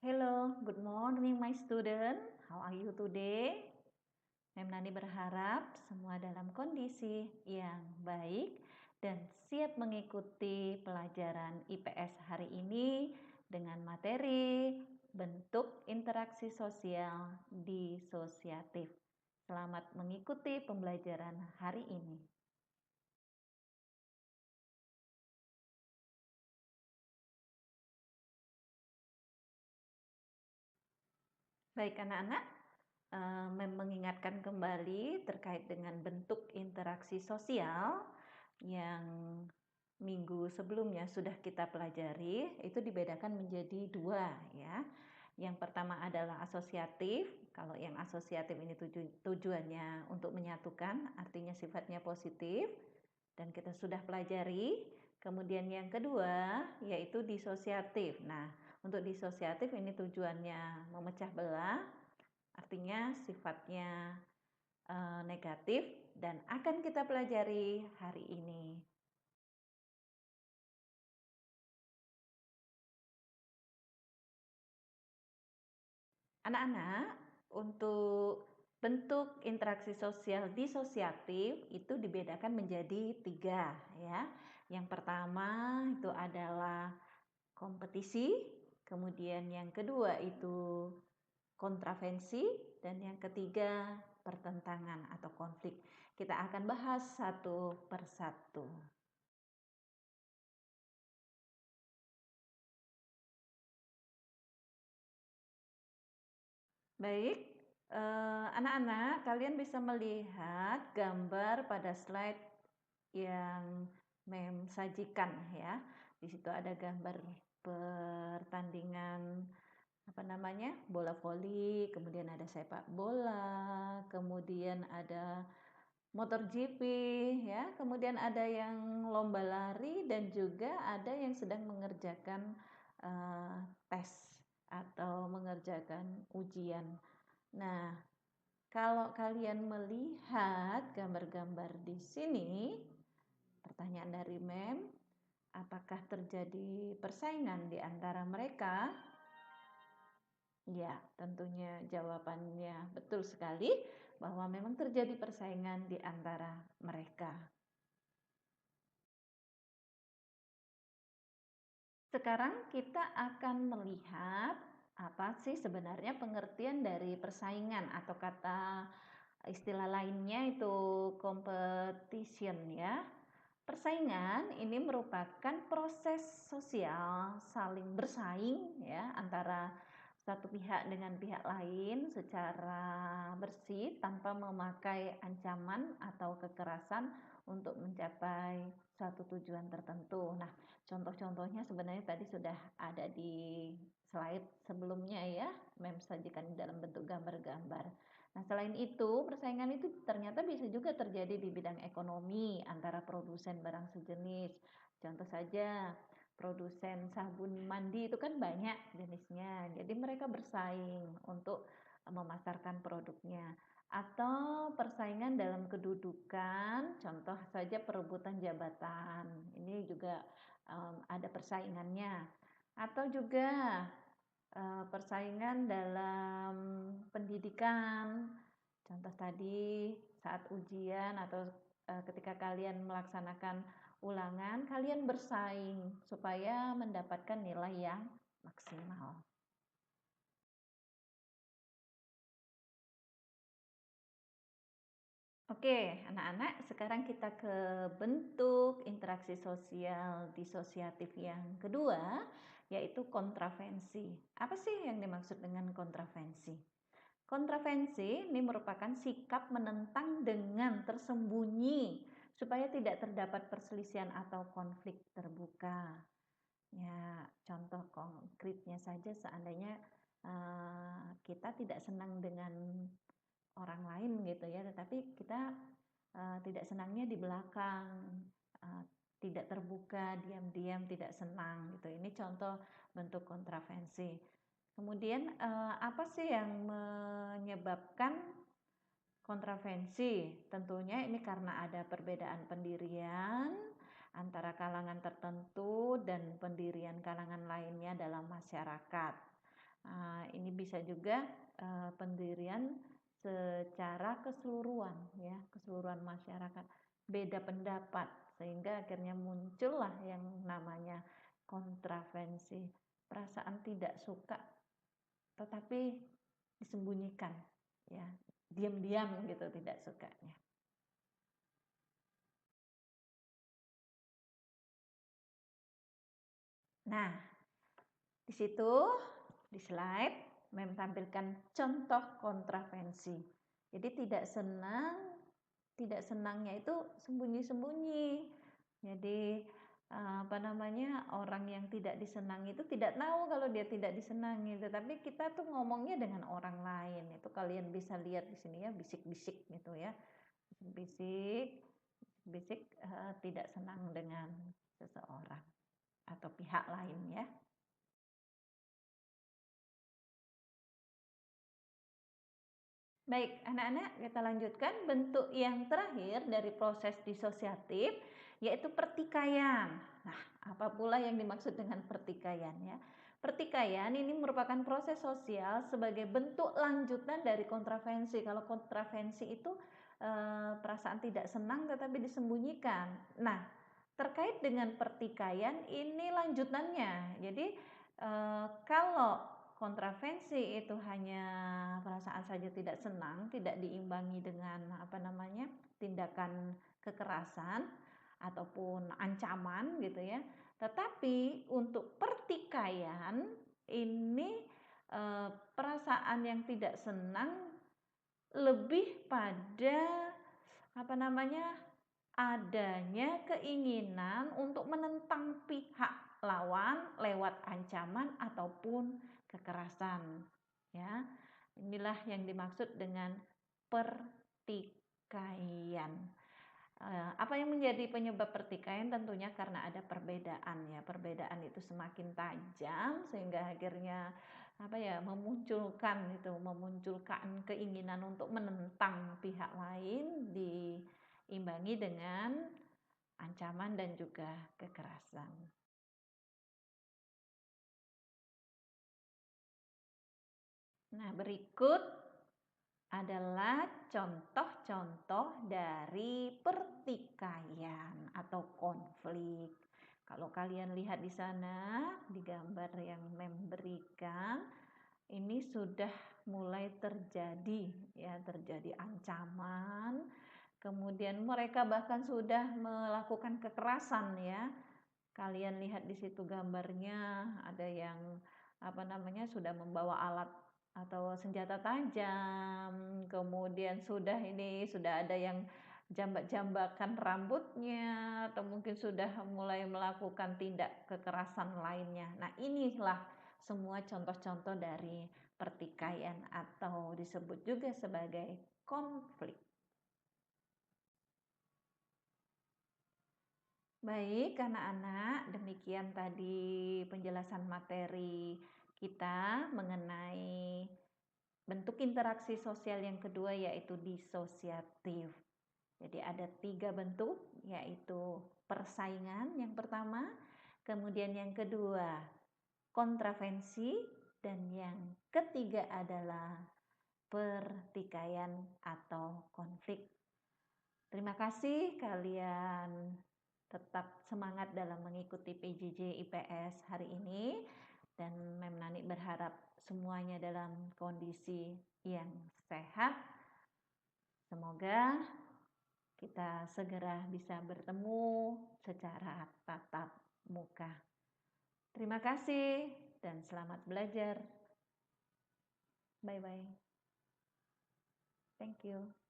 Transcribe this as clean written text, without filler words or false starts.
Hello, good morning my student. How are you today? Mem Nani berharap semua dalam kondisi yang baik dan siap mengikuti pelajaran IPS hari ini dengan materi bentuk interaksi sosial disosiatif. Selamat mengikuti pembelajaran hari ini. Baik anak-anak, mengingatkan kembali terkait dengan bentuk interaksi sosial yang minggu sebelumnya sudah kita pelajari, itu dibedakan menjadi dua ya. Yang pertama adalah asosiatif. Kalau yang asosiatif ini tujuannya untuk menyatukan, artinya sifatnya positif dan kita sudah pelajari. Kemudian yang kedua yaitu disosiatif. Nah, untuk disosiatif ini tujuannya memecah belah, artinya sifatnya negatif dan akan kita pelajari hari ini. Anak-anak, untuk bentuk interaksi sosial disosiatif itu dibedakan menjadi 3 ya. Yang pertama itu adalah kompetisi, kemudian yang kedua itu kontravensi, dan yang ketiga pertentangan atau konflik. Kita akan bahas satu persatu. Baik, anak-anak, kalian bisa melihat gambar pada slide yang Mem sajikan ya. Di situ ada gambar pertandingan bola voli, kemudian ada sepak bola, kemudian ada motor GP ya, kemudian ada yang lomba lari dan juga ada yang sedang mengerjakan tes atau mengerjakan ujian. Nah, kalau kalian melihat gambar-gambar di sini, pertanyaan dari Mem, apakah terjadi persaingan di antara mereka? Ya, tentunya jawabannya betul sekali bahwa memang terjadi persaingan di antara mereka. Sekarang kita akan melihat apa sih sebenarnya pengertian dari persaingan atau kata istilah lainnya itu competition ya. Persaingan ini merupakan proses sosial saling bersaing ya antara satu pihak dengan pihak lain secara bersih tanpa memakai ancaman atau kekerasan untuk mencapai suatu tujuan tertentu. Nah, contoh-contohnya sebenarnya tadi sudah ada di slide sebelumnya ya, Mem sajikan dalam bentuk gambar-gambar. Nah, selain itu, persaingan itu ternyata bisa juga terjadi di bidang ekonomi antara produsen barang sejenis. Contoh saja, produsen sabun mandi itu kan banyak jenisnya. Jadi mereka bersaing untuk memasarkan produknya. Atau persaingan dalam kedudukan, contoh saja perebutan jabatan. Ini juga ada persaingannya. Atau juga persaingan dalam pendidikan. Contoh tadi saat ujian atau ketika kalian melaksanakan ulangan, kalian bersaing supaya mendapatkan nilai yang maksimal. Oke, anak-anak, sekarang kita ke bentuk interaksi sosial disosiatif yang kedua, yaitu kontravensi. Apa sih yang dimaksud dengan kontravensi? Kontravensi ini merupakan sikap menentang dengan tersembunyi supaya tidak terdapat perselisihan atau konflik terbuka. Ya, contoh konkretnya saja seandainya kita tidak senang dengan orang lain gitu ya, tetapi kita tidak senangnya di belakang, tidak terbuka, diam-diam, tidak senang gitu. Ini contoh bentuk kontravensi. Kemudian apa sih yang menyebabkan kontravensi? Tentunya ini karena ada perbedaan pendirian antara kalangan tertentu dan pendirian kalangan lainnya dalam masyarakat. Ini bisa juga pendirian secara keseluruhan ya, keseluruhan masyarakat beda pendapat sehingga akhirnya muncullah yang namanya kontravensi, perasaan tidak suka tetapi disembunyikan ya, diam-diam gitu tidak sukanya. Nah, di situ di slide tampilkan contoh kontravensi. Jadi tidak senangnya itu sembunyi-sembunyi. Jadi apa namanya, orang yang tidak disenangi itu tidak tahu kalau dia tidak disenangi, tetapi kita tuh ngomongnya dengan orang lain. Itu kalian bisa lihat di sini ya, bisik-bisik gitu ya. Bisik, bisik tidak senang dengan seseorang atau pihak lain ya. Baik, anak-anak, kita lanjutkan bentuk yang terakhir dari proses disosiatif, yaitu pertikaian. Nah, apa pula yang dimaksud dengan pertikaian ya? Pertikaian ini merupakan proses sosial sebagai bentuk lanjutan dari kontravensi. Kalau kontravensi itu perasaan tidak senang tetapi disembunyikan. Nah, terkait dengan pertikaian ini lanjutannya. Jadi kalau kontravensi itu hanya perasaan saja tidak senang, tidak diimbangi dengan apa namanya, tindakan kekerasan ataupun ancaman gitu ya. Tetapi untuk pertikaian ini perasaan yang tidak senang lebih pada apa namanya, adanya keinginan untuk menentang pihak lawan lewat ancaman ataupun kekerasan. Ya, inilah yang dimaksud dengan pertikaian. Apa yang menjadi penyebab pertikaian? Tentunya karena ada perbedaan ya. Perbedaan itu semakin tajam sehingga akhirnya memunculkan keinginan untuk menentang pihak lain diimbangi dengan ancaman dan juga kekerasan. Nah, berikut adalah contoh-contoh dari pertikaian atau konflik. Kalau kalian lihat di sana, di gambar yang memberikan, ini sudah mulai terjadi ancaman. Kemudian mereka bahkan sudah melakukan kekerasan ya. Kalian lihat di situ gambarnya, ada yang sudah membawa alat atau senjata tajam, kemudian sudah ada yang jambak-jambakan rambutnya atau mungkin sudah mulai melakukan tindak kekerasan lainnya. Nah, inilah semua contoh-contoh dari pertikaian atau disebut juga sebagai konflik. Baik, anak-anak, demikian tadi penjelasan materi kita mengenai bentuk interaksi sosial yang kedua, yaitu disosiatif. Jadi ada 3 bentuk, yaitu persaingan yang pertama, kemudian yang kedua kontravensi, dan yang ketiga adalah pertikaian atau konflik. Terima kasih kalian tetap semangat dalam mengikuti PJJ IPS hari ini, dan Mem Nani berharap semuanya dalam kondisi yang sehat. Semoga kita segera bisa bertemu secara tatap muka. Terima kasih dan selamat belajar. Bye bye. Thank you.